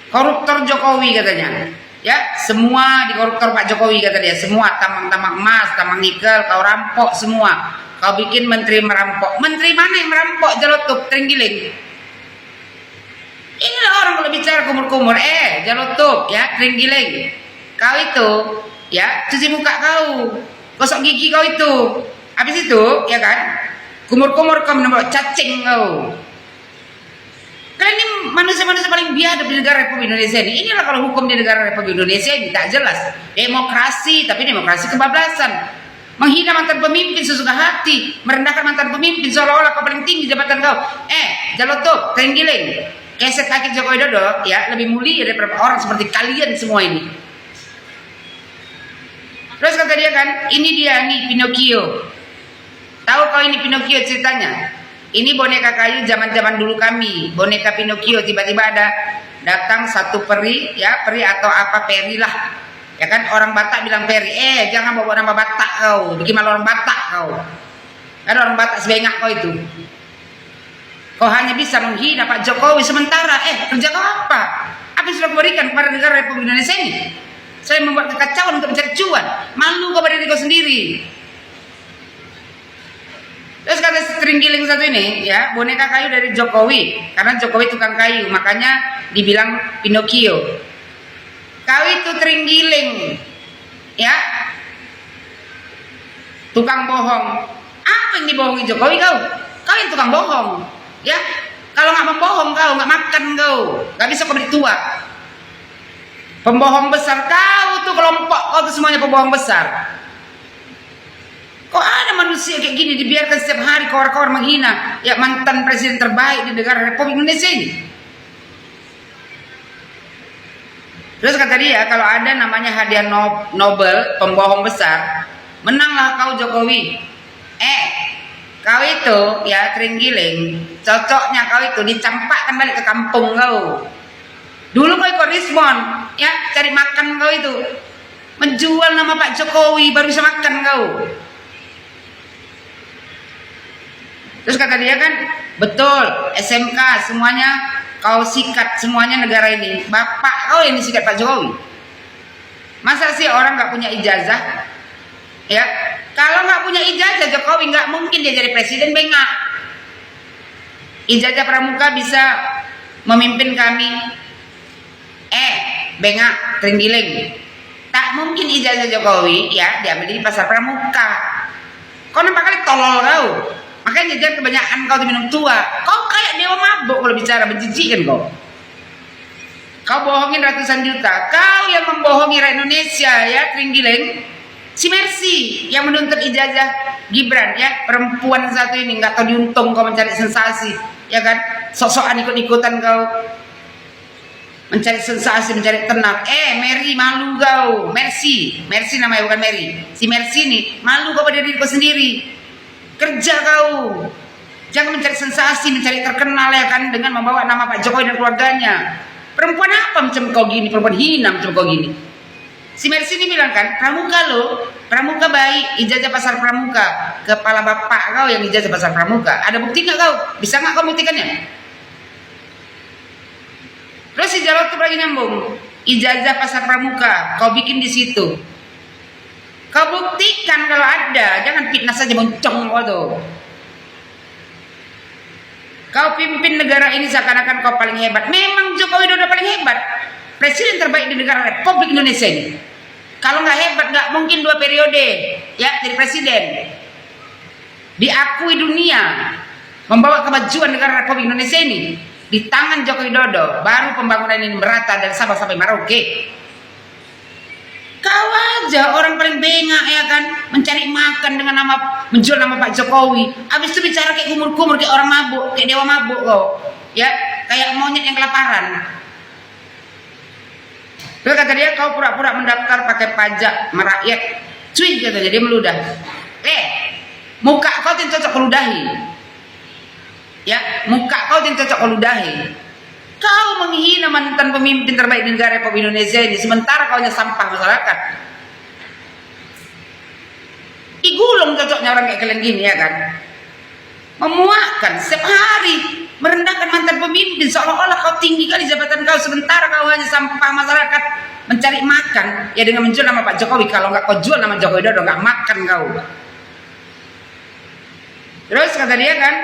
Koruptor Jokowi katanya. Ya, semua di koruptor Pak Jokowi kata dia. Semua tambang-tambang emas, tambang nikel, kau rampok semua. Kau bikin menteri merampok. Menteri mana yang merampok? Jalotop, Trenggiling. Inilah orang kalau bicara kumur-kumur. Jalotop, ya, Trenggiling. Kau itu, ya, cuci muka kau. Gosok gigi kau itu. Habis itu, ya kan, kumur-kumur kau menembak cacing kau. Kalian ini manusia-manusia paling biadab di negara Republik Indonesia ini. Inilah kalau hukum di negara Republik Indonesia ini tak jelas. Demokrasi, tapi demokrasi kebablasan. Menghina mantan pemimpin sesuka hati, merendahkan mantan pemimpin seolah-olah kau paling tinggi jabatan kau. Jalotop, Trenggiling, keset kaki Joko Widodo ya lebih mulia daripada orang seperti kalian semua ini. Terus kata dia kan, ini dia nih Pinocchio. Tahu kau ini Pinocchio ceritanya? Ini boneka kayu zaman-zaman dulu kami, boneka Pinocchio. Tiba-tiba ada datang satu peri, ya peri atau apa peri lah, ya kan orang Batak bilang peri. Jangan bawa nama Batak kau, bikin malu orang Batak kau. Ada orang Batak sebengak kau itu. Kau hanya bisa menghina Pak Jokowi sementara. Kerja kau apa? Apa yang sudah kau berikan kepada negara Republik Indonesia ini? Saya membuat kekacauan untuk mencari cuan. Malu kau pada diri kau sendiri. Terus kata Trenggiling satu ini, ya boneka kayu dari Jokowi, karena Jokowi tukang kayu, makanya dibilang Pinocchio. Kau itu Trenggiling, ya tukang bohong. Apa yang dibohongi Jokowi kau? Kau yang tukang bohong, ya. Kalau nggak membohong kau, nggak makan kau, nggak bisa kau beli tua. Pembohong besar kau tuh, kelompok kau tuh semuanya pembohong besar. Kok ada manusia kayak gini dibiarkan setiap hari kawar-kawar menghina ya mantan presiden terbaik di negara Republik Indonesia ini? Terus kata dia kalau ada namanya hadiah Nobel pembohong besar, menanglah kau Jokowi. Kau itu ya Trenggiling, cocoknya kau itu dicampakkan balik ke kampung kau. Dulu kau ikut Rismon, ya cari makan kau itu, menjual nama Pak Jokowi baru bisa makan kau. Terus kata dia kan, betul, SMK semuanya kau sikat, semuanya negara ini. Bapak kau yang disikat Pak Jokowi. Masa sih orang nggak punya ijazah? Ya, kalau nggak punya ijazah Jokowi nggak mungkin dia jadi presiden bengak. Ijazah pramuka bisa memimpin kami. Bengak, Trenggiling. Tak mungkin ijazah Jokowi ya diambil di pasar pramuka. Kau nampak kali tolol kau. Makanya jangan kebanyakan kau minum tua. Kau kayak dewa mabuk kalau bicara, menjijikan kau. Kau bohongin ratusan juta. Kau yang membohongi rakyat Indonesia ya, Trenggiling. Si Mercy yang menuntut ijazah Gibran ya, perempuan satu ini nggak tahu diuntung kau mencari sensasi, ya kan? Sok-sokan ikut-ikutan kau mencari sensasi, mencari tenar. Mary malu kau. Mercy namanya bukan Mary. Si Mercy nih malu kau pada diri kau sendiri. Kerja kau. Jangan mencari sensasi, mencari terkenal ya kan, dengan membawa nama Pak Jokowi dan keluarganya. Perempuan apa macam kau gini, perempuan hina macam kau gini. Si Mercy ini bilang kan, pramuka lo, pramuka baik, ijazah pasar pramuka. Kepala bapak kau yang ijazah pasar pramuka. Ada bukti nggak kau? Bisa nggak kau buktikannya? Terus si Jarod tuh lagi nyambung, ijazah pasar pramuka, kau bikin di situ. Kau buktikan kalau ada, jangan fitnah saja moncong kau tuh. Kau pimpin negara ini seakan-akan kau paling hebat. Memang Jokowi Widodo paling hebat, presiden terbaik di negara Republik Indonesia ini. Kalau nggak hebat, nggak mungkin 2 periode ya jadi presiden. Diakui dunia, membawa kemajuan negara Republik Indonesia ini di tangan Joko Widodo, baru pembangunan ini merata dari Sabang sampai Merauke. Kau aja orang paling bengak ya kan, mencari makan dengan nama, menjual nama Pak Jokowi. Habis itu bicara kayak kumur-kumur, kayak orang mabuk, kayak dewa mabuk kau. Ya, kayak monyet yang kelaparan. Terus kata dia, kau pura-pura mendaftar pakai pajak merakyat. Cuy katanya, dia meludah. Muka kau tidak cocok meludahi. Ya, muka kau yang cocok kau ludahi. Kau menghina mantan pemimpin terbaik di negara Republik Indonesia ini, sementara kau hanya sampah masyarakat. Igulung cocoknya orang kayak kalian gini ya kan. Memuakkan setiap hari, merendahkan mantan pemimpin, seolah-olah kau tinggi kali jabatan kau, sementara kau hanya sampah masyarakat, mencari makan ya dengan menjual nama Pak Jokowi. Kalau nggak kau jual nama Jokowi Widodo, nggak makan kau. Terus kata dia kan,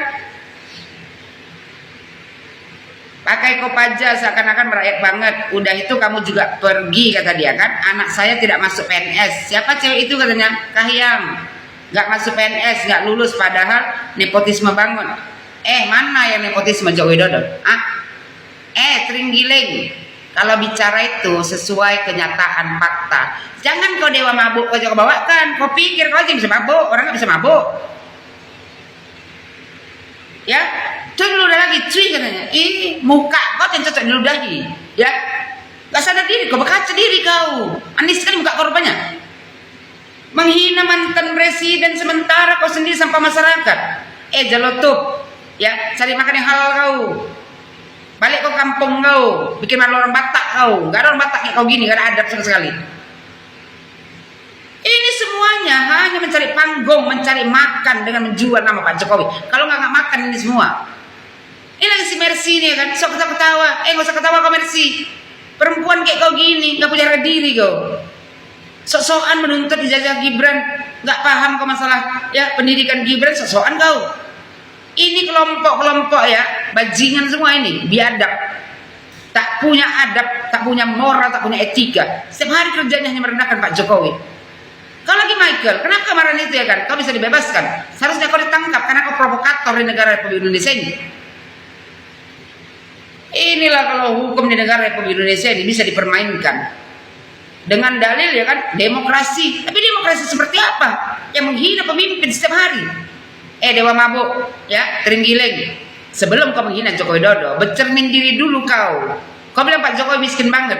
pakai kopaja seakan-akan merakyat banget. Udah itu kamu juga pergi kata dia kan. Anak saya tidak masuk PNS. Siapa cewek itu katanya? Kahiyang. Nggak masuk PNS, nggak lulus, padahal nepotisme bangun. Mana yang nepotisme Joko Widodo? Trenggiling. Kalau bicara itu sesuai kenyataan fakta. Jangan kau dewa mabuk kau juga bawakan. Kau pikir kau aja bisa mabuk, orang nggak bisa mabuk. Ya, coba ludah lagi, cuy katanya. Muka kau yang cocok diludahi, ya. Gak sadar diri, kau berkaca diri kau. Manis sekali muka kau rupanya. Menghina mantan presiden sementara kau sendiri sampah masyarakat. Jalotup, ya, cari makan yang halal kau. Balik kau kampung kau, bikin malu orang Batak kau. Gak ada orang Batak kayak kau gini, gak ada adab sama sekali. Ini semuanya hanya mencari panggung, mencari makan dengan menjual nama Pak Jokowi. Kalau nggak makan ini semua. Ini lagi si Mercy nih kan, sok ketawa-ketawa. Nggak usah ketawa kau Mercy. Perempuan kayak kau gini, nggak punya harga diri kau. Sok-sokan menuntut ijazah Gibran, nggak paham kau masalah ya pendidikan Gibran, sok-sokan kau. Ini kelompok-kelompok ya, bajingan semua ini, biadab. Tak punya adab, tak punya moral, tak punya etika. Setiap hari kerjanya hanya merendahkan Pak Jokowi. Kalau lagi Michael, kenapa kemarin itu ya kan? Kau bisa dibebaskan. Seharusnya kau ditangkap karena kau provokator di negara Republik Indonesia ini. Inilah kalau hukum di negara Republik Indonesia ini bisa dipermainkan. Dengan dalil ya kan, demokrasi. Tapi demokrasi seperti apa? Yang menghina pemimpin setiap hari. Dewa mabuk, ya, Trenggiling. Sebelum kau menghina Joko Widodo, bercermin diri dulu kau. Kau bilang Pak Jokowi miskin banget.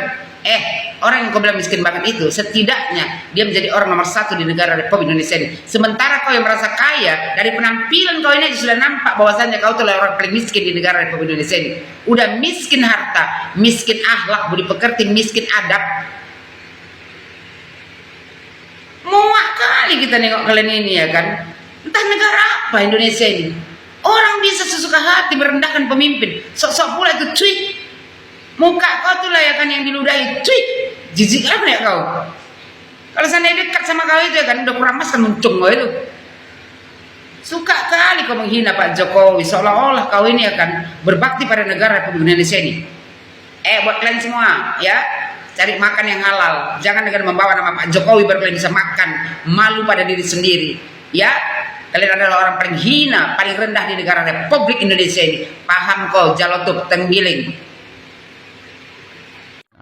Orang yang kau bilang miskin banget itu setidaknya dia menjadi orang nomor 1 di negara Republik Indonesia ini. Sementara kau yang merasa kaya, dari penampilan kau ini sudah nampak bahwasannya kau adalah orang paling miskin di negara Republik Indonesia ini. Udah miskin harta, miskin akhlak, budi pekerti, miskin adab. Muak kali kita nengok kalian ini ya kan. Entah negara apa Indonesia ini. Orang bisa sesuka hati merendahkan pemimpin. Sok-sok pula itu cuy. Muka kau tuh lah ya kan yang diludahi, cuy, jijik apa ya kau? Kalau seandainya dekat sama kau itu ya kan udah kurang mas kan muncung kau itu. Suka kali kau menghina Pak Jokowi, seolah-olah kau ini akan berbakti pada negara Republik Indonesia ini. Buat kalian semua, ya, cari makan yang halal. Jangan dengan membawa nama Pak Jokowi baru kalian bisa makan. Malu pada diri sendiri, ya. Kalian adalah orang paling hina, paling rendah di negara Republik Indonesia ini. Paham kau, jalotup tenggiling.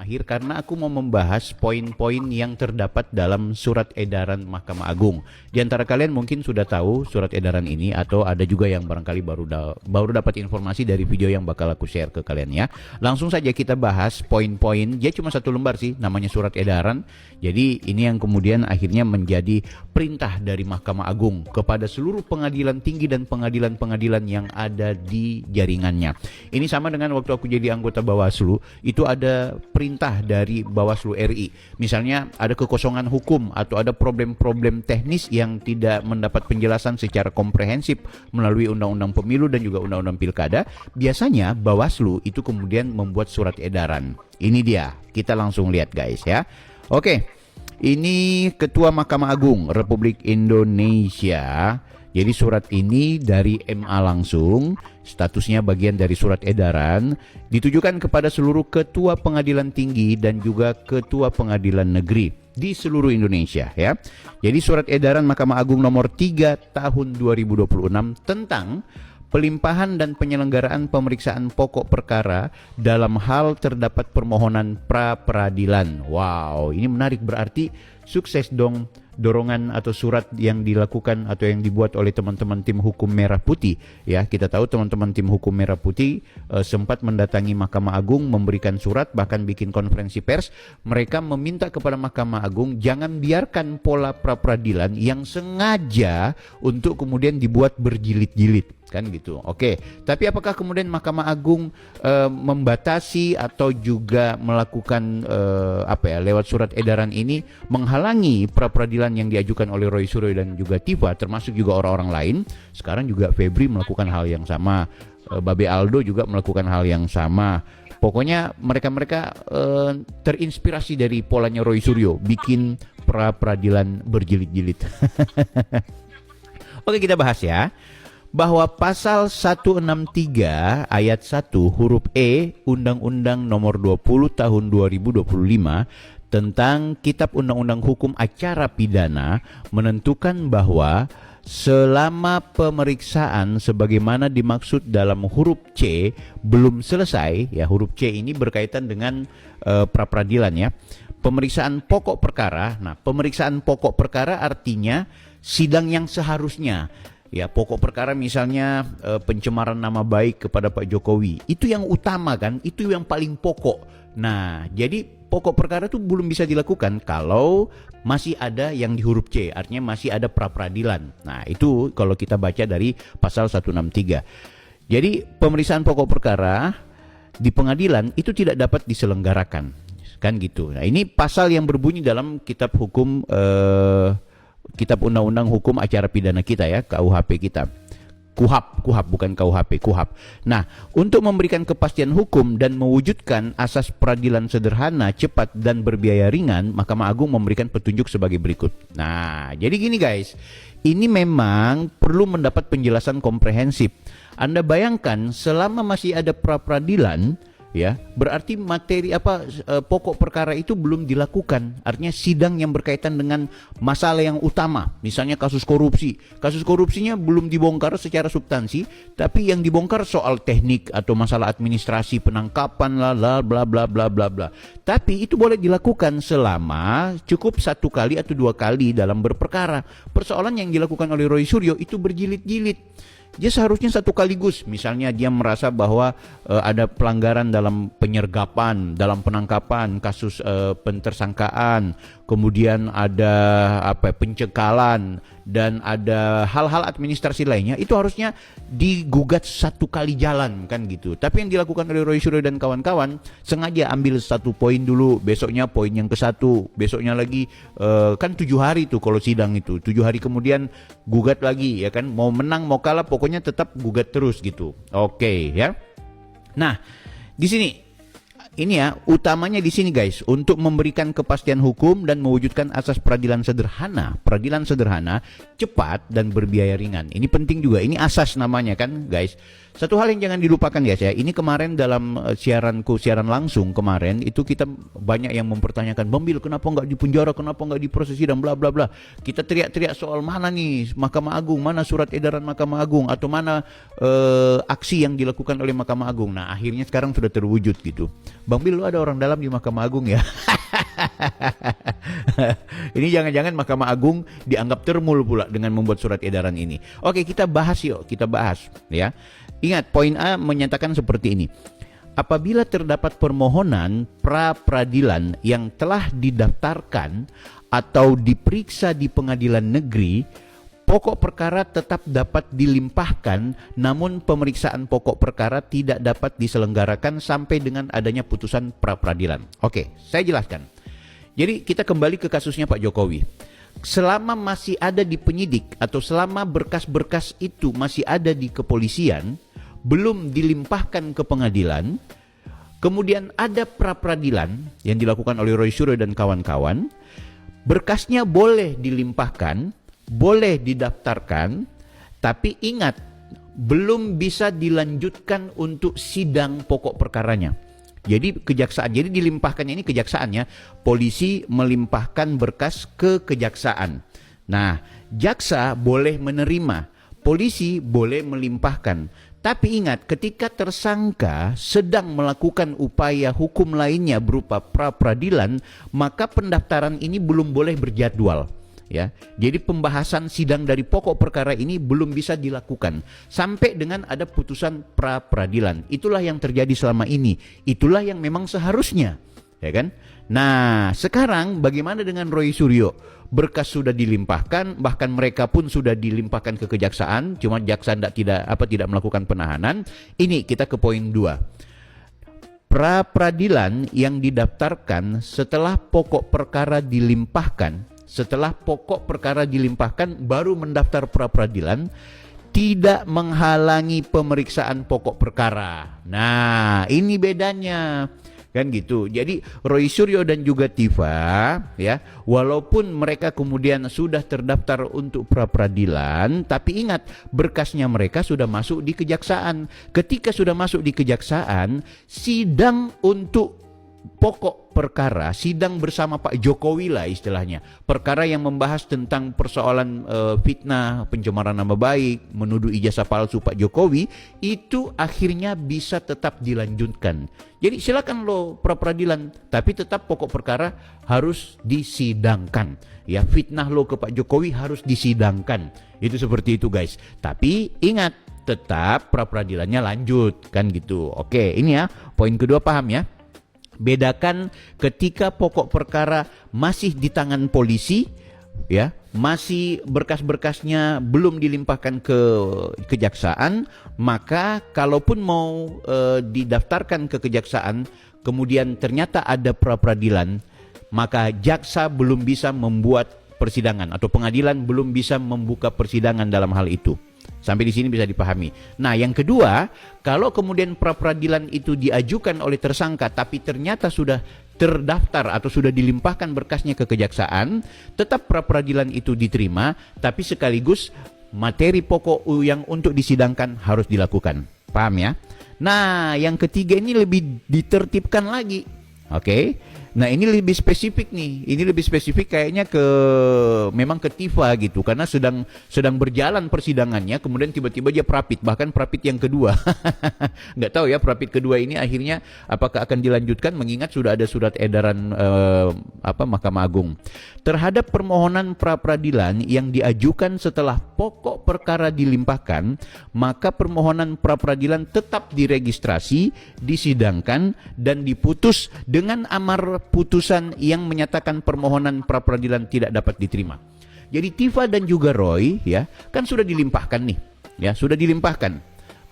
Akhir karena aku mau membahas poin-poin yang terdapat dalam surat edaran Mahkamah Agung. Di antara kalian mungkin sudah tahu surat edaran ini, atau ada juga yang barangkali baru dapat informasi dari video yang bakal aku share ke kalian ya. Langsung saja kita bahas poin-poin. Dia cuma 1 lembar sih, namanya surat edaran. Jadi ini yang kemudian akhirnya menjadi perintah dari Mahkamah Agung kepada seluruh pengadilan tinggi dan pengadilan-pengadilan yang ada di jaringannya. Ini sama dengan waktu aku jadi anggota Bawaslu, itu ada perintah dari Bawaslu RI. Misalnya ada kekosongan hukum atau ada problem-problem teknis yang tidak mendapat penjelasan secara komprehensif melalui Undang-Undang Pemilu dan juga Undang-Undang Pilkada, biasanya Bawaslu itu kemudian membuat surat edaran. Ini dia, kita langsung lihat guys ya. Oke, ini Ketua Mahkamah Agung Republik Indonesia. Jadi surat ini dari MA langsung, statusnya bagian dari surat edaran, ditujukan kepada seluruh ketua pengadilan tinggi dan juga ketua pengadilan negeri di seluruh Indonesia ya. Jadi surat edaran Mahkamah Agung nomor 3 tahun 2026 tentang pelimpahan dan penyelenggaraan pemeriksaan pokok perkara dalam hal terdapat permohonan pra-peradilan. Wow, ini menarik, berarti sukses dong dorongan atau surat yang dilakukan atau yang dibuat oleh teman-teman tim hukum Merah Putih ya. Kita tahu teman-teman tim hukum Merah Putih sempat mendatangi Mahkamah Agung, memberikan surat, bahkan bikin konferensi pers. Mereka meminta kepada Mahkamah Agung jangan biarkan pola pra-peradilan yang sengaja untuk kemudian dibuat berjilid-jilid kan gitu. Oke, tapi apakah kemudian Mahkamah Agung membatasi atau juga melakukan lewat surat edaran ini menghalangi pra-peradilan yang diajukan oleh Roy Suryo dan juga Tifa, termasuk juga orang-orang lain? Sekarang juga Febri melakukan hal yang sama, Babe Aldo juga melakukan hal yang sama. Pokoknya mereka-mereka terinspirasi dari polanya Roy Suryo, bikin pra-peradilan berjilid-jilid. Oke, kita bahas ya, bahwa pasal 163 ayat 1 huruf E Undang-Undang nomor 20 tahun 2025 tentang Kitab Undang-Undang Hukum Acara Pidana menentukan bahwa selama pemeriksaan sebagaimana dimaksud dalam huruf C belum selesai, ya huruf C ini berkaitan dengan pra-peradilan ya, pemeriksaan pokok perkara. Nah, pemeriksaan pokok perkara artinya sidang yang seharusnya. Ya, pokok perkara misalnya pencemaran nama baik kepada Pak Jokowi, itu yang utama kan, itu yang paling pokok. Nah, jadi pokok perkara itu belum bisa dilakukan kalau masih ada yang di huruf C, artinya masih ada pra-peradilan. Nah, itu kalau kita baca dari pasal 163. Jadi pemeriksaan pokok perkara di pengadilan itu tidak dapat diselenggarakan, kan gitu. Nah, ini pasal yang berbunyi dalam kitab hukum Kitab Undang-Undang Hukum Acara Pidana kita ya, KUHP kita. KUHAP bukan KUHP, KUHAP. Nah, untuk memberikan kepastian hukum dan mewujudkan asas peradilan sederhana, cepat dan berbiaya ringan, Mahkamah Agung memberikan petunjuk sebagai berikut. Nah, jadi gini guys, ini memang perlu mendapat penjelasan komprehensif. Anda bayangkan selama masih ada pra-peradilan, ya, berarti materi pokok perkara itu belum dilakukan. Artinya sidang yang berkaitan dengan masalah yang utama, misalnya kasus korupsi. Kasus korupsinya belum dibongkar secara substansi, tapi yang dibongkar soal teknik atau masalah administrasi, penangkapan bla bla bla bla bla. Tapi itu boleh dilakukan selama cukup 1 kali atau 2 kali dalam berperkara. Persoalan yang dilakukan oleh Roy Suryo itu berjilid-jilid. Dia seharusnya 1 kaligus, misalnya dia merasa bahwa ada pelanggaran dalam penyergapan, dalam penangkapan, kasus pentersangkaan, kemudian ada pencekalan dan ada hal-hal administrasi lainnya, itu harusnya digugat 1 kali jalan kan gitu. Tapi yang dilakukan oleh Roy Suryo dan kawan-kawan sengaja ambil 1 poin dulu, besoknya poin yang ke-1, besoknya lagi kan 7 hari tuh kalau sidang itu, 7 hari kemudian gugat lagi ya kan, mau menang mau kalah pokoknya tetap gugat terus gitu. Oke ya. Nah, di sini ini ya, utamanya di sini guys, untuk memberikan kepastian hukum dan mewujudkan asas peradilan sederhana, cepat dan berbiaya ringan. Ini penting juga, ini asas namanya kan guys. Satu hal yang jangan dilupakan guys ya, ini kemarin dalam siaran langsung kemarin itu kita banyak yang mempertanyakan, Bang Bil, kenapa nggak dipenjara, kenapa nggak diproses sidang, bla bla bla. Kita teriak-teriak soal mana nih Mahkamah Agung, mana surat edaran Mahkamah Agung, atau mana aksi yang dilakukan oleh Mahkamah Agung. Nah akhirnya sekarang sudah terwujud gitu. Bang Bil, lu ada orang dalam di Mahkamah Agung ya? Ini jangan-jangan Mahkamah Agung dianggap termul pula dengan membuat surat edaran ini. Oke, kita bahas ya. Ingat, poin A menyatakan seperti ini. Apabila terdapat permohonan pra-peradilan yang telah didaftarkan atau diperiksa di pengadilan negeri, pokok perkara tetap dapat dilimpahkan, namun pemeriksaan pokok perkara tidak dapat diselenggarakan sampai dengan adanya putusan pra-peradilan. Oke, saya jelaskan. Jadi kita kembali ke kasusnya Pak Jokowi. Selama masih ada di penyidik atau selama berkas-berkas itu masih ada di kepolisian, belum dilimpahkan ke pengadilan, kemudian ada pra-peradilan yang dilakukan oleh Roy Suryo dan kawan-kawan, berkasnya boleh dilimpahkan, boleh didaftarkan, tapi ingat, belum bisa dilanjutkan untuk sidang pokok perkaranya. Jadi kejaksaan, jadi dilimpahkannya ini kejaksaannya, polisi melimpahkan berkas ke kejaksaan. Nah, jaksa boleh menerima, polisi boleh melimpahkan. Tapi ingat, ketika tersangka sedang melakukan upaya hukum lainnya berupa pra-peradilan, maka pendaftaran ini belum boleh berjadwal. Ya, jadi pembahasan sidang dari pokok perkara ini belum bisa dilakukan sampai dengan ada putusan pra-peradilan. Itulah yang terjadi selama ini. Itulah yang memang seharusnya, ya kan? Nah, sekarang bagaimana dengan Roy Suryo? Berkas sudah dilimpahkan, bahkan mereka pun sudah dilimpahkan ke kejaksaan, cuma jaksa tidak melakukan penahanan. Ini kita ke poin 2. Pra-peradilan yang didaftarkan setelah pokok perkara dilimpahkan, baru mendaftar pra-peradilan, tidak menghalangi pemeriksaan pokok perkara. Nah, ini bedanya. Kan gitu. Jadi Roy Suryo dan juga Tifa ya, walaupun mereka kemudian sudah terdaftar untuk pra-peradilan, tapi ingat berkasnya mereka sudah masuk di kejaksaan. Ketika sudah masuk di kejaksaan, sidang untuk pokok perkara, sidang bersama Pak Jokowi lah istilahnya, perkara yang membahas tentang persoalan fitnah, pencemaran nama baik, menuduh ijazah palsu Pak Jokowi, itu akhirnya bisa tetap dilanjutkan. Jadi silakan lo pra-peradilan, tapi tetap pokok perkara harus disidangkan. Ya, fitnah lo ke Pak Jokowi harus disidangkan. Itu seperti itu guys. Tapi ingat, tetap pra-peradilannya lanjut kan gitu. Oke, ini ya poin kedua, paham ya? Bedakan ketika pokok perkara masih di tangan polisi, ya, masih berkas-berkasnya belum dilimpahkan ke kejaksaan, maka kalaupun mau didaftarkan ke kejaksaan, kemudian ternyata ada pra-peradilan, maka jaksa belum bisa membuat persidangan atau pengadilan belum bisa membuka persidangan dalam hal itu. Sampai di sini bisa dipahami. Nah, yang kedua, kalau kemudian pra-peradilan itu diajukan oleh tersangka tapi ternyata sudah terdaftar atau sudah dilimpahkan berkasnya ke kejaksaan, tetap pra-peradilan itu diterima, tapi sekaligus materi pokok yang untuk disidangkan harus dilakukan. Paham ya? Nah, yang ketiga ini lebih ditertibkan lagi. Oke. Nah, ini lebih spesifik nih. Ini lebih spesifik kayaknya memang ke Tifa gitu, karena sedang berjalan persidangannya, kemudian tiba-tiba dia prapit, bahkan prapit yang kedua. Nggak tahu ya prapit kedua ini akhirnya apakah akan dilanjutkan, mengingat sudah ada surat edaran Mahkamah Agung. Terhadap permohonan pra-peradilan yang diajukan setelah pokok perkara dilimpahkan, maka permohonan pra-peradilan tetap diregistrasi, disidangkan dan diputus dengan amar putusan yang menyatakan permohonan pra-peradilan tidak dapat diterima. Jadi Tifa dan juga Roy ya, kan sudah dilimpahkan nih. Ya, sudah dilimpahkan.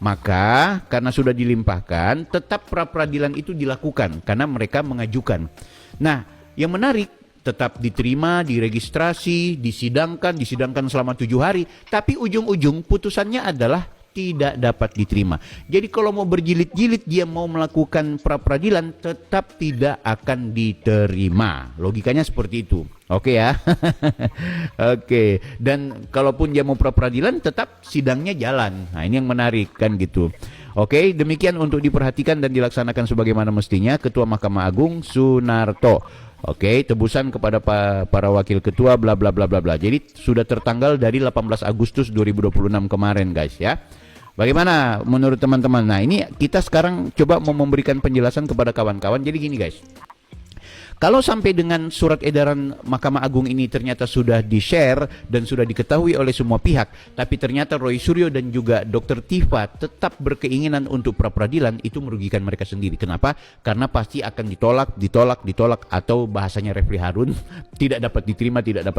Maka karena sudah dilimpahkan, tetap pra-peradilan itu dilakukan karena mereka mengajukan. Nah, yang menarik, tetap diterima, diregistrasi, disidangkan selama 7 hari, tapi ujung-ujung putusannya adalah tidak dapat diterima. Jadi kalau mau berjilid-jilid dia mau melakukan pra-peradilan tetap tidak akan diterima. Logikanya seperti itu. Oke ya. Oke. Dan kalaupun dia mau pra-peradilan tetap sidangnya jalan. Nah, ini yang menarik kan gitu. Oke, demikian untuk diperhatikan dan dilaksanakan sebagaimana mestinya. Ketua Mahkamah Agung Sunarto. Oke, tebusan kepada para wakil ketua bla bla bla bla bla. Jadi sudah tertanggal dari 18 Agustus 2026 kemarin guys ya. Bagaimana menurut teman-teman? Nah, ini kita sekarang coba mau memberikan penjelasan kepada kawan-kawan. Jadi gini guys. Kalau sampai dengan surat edaran Mahkamah Agung ini ternyata sudah di-share dan sudah diketahui oleh semua pihak, tapi ternyata Roy Suryo dan juga Dr. Tifa tetap berkeinginan untuk pra-peradilan, itu merugikan mereka sendiri. Kenapa? Karena pasti akan ditolak, atau bahasanya Refli Harun, tidak dapat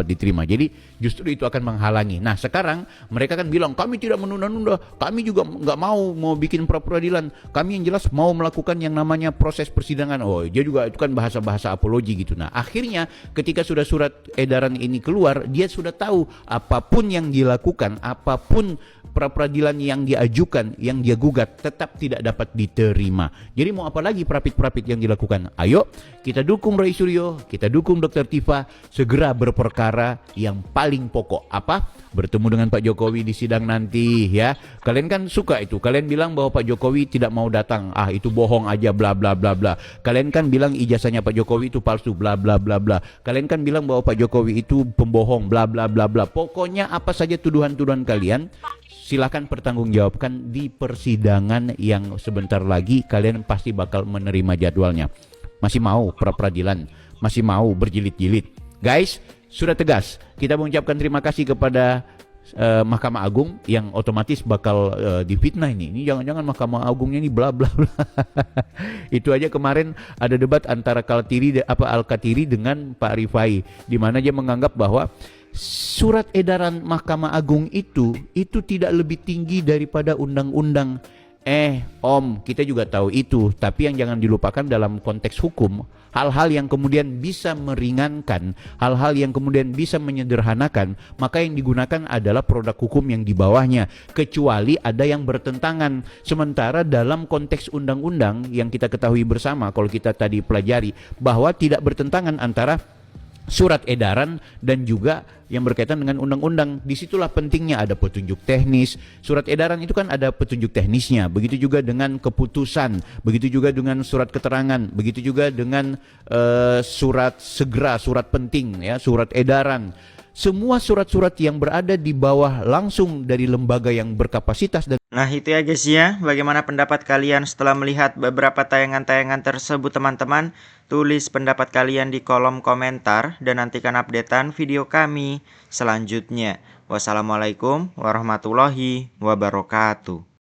diterima. Jadi justru itu akan menghalangi. Nah sekarang mereka kan bilang, kami tidak menunda-nunda, kami juga nggak mau bikin pra-peradilan, kami yang jelas mau melakukan yang namanya proses persidangan. Oh, dia juga itu kan bahasa-bahasa apologi gitu. Nah akhirnya ketika sudah surat edaran ini keluar, dia sudah tahu apapun yang dilakukan, apapun pra-peradilan yang diajukan, yang dia gugat, tetap tidak dapat diterima. Jadi mau apa lagi perapit-perapit yang dilakukan? Ayo kita dukung Roy Suryo, kita dukung Dr. Tifa, segera berperkara yang paling pokok. Apa? Bertemu dengan Pak Jokowi di sidang nanti ya. Kalian kan suka itu, kalian bilang bahwa Pak Jokowi tidak mau datang, itu bohong aja bla bla bla bla. Kalian kan bilang ijazahnya Pak Jokowi itu palsu bla bla bla bla. Kalian kan bilang bahwa Pak Jokowi itu pembohong bla bla bla bla. Pokoknya apa saja tuduhan-tuduhan kalian, silakan pertanggungjawabkan di persidangan yang sebentar lagi. Kalian pasti bakal menerima jadwalnya. Masih mau pra-peradilan, masih mau berjilid-jilid. Guys, sudah tegas. Kita mengucapkan terima kasih kepada Mahkamah Agung yang otomatis bakal difitnah ini. Ini jangan-jangan Mahkamah Agungnya ini bla bla bla. Itu aja kemarin ada debat antara Al-Katiri dengan Pak Rifai, di mana dia menganggap bahwa surat edaran Mahkamah Agung itu tidak lebih tinggi daripada undang-undang. Om, kita juga tahu itu, tapi yang jangan dilupakan dalam konteks hukum, hal-hal yang kemudian bisa meringankan, hal-hal yang kemudian bisa menyederhanakan, maka yang digunakan adalah produk hukum yang di bawahnya, kecuali ada yang bertentangan. Sementara dalam konteks undang-undang yang kita ketahui bersama, kalau kita tadi pelajari, bahwa tidak bertentangan antara surat edaran dan juga yang berkaitan dengan undang-undang. Disitulah pentingnya ada petunjuk teknis. Surat edaran itu kan ada petunjuk teknisnya. Begitu juga dengan keputusan, begitu juga dengan surat keterangan, begitu juga dengan surat segera, surat penting, ya, surat edaran. Semua surat-surat yang berada di bawah langsung dari lembaga yang berkapasitas. Nah itu ya guys ya, bagaimana pendapat kalian setelah melihat beberapa tayangan-tayangan tersebut teman-teman? Tulis pendapat kalian di kolom komentar dan nantikan updatean video kami selanjutnya. Wassalamualaikum warahmatullahi wabarakatuh.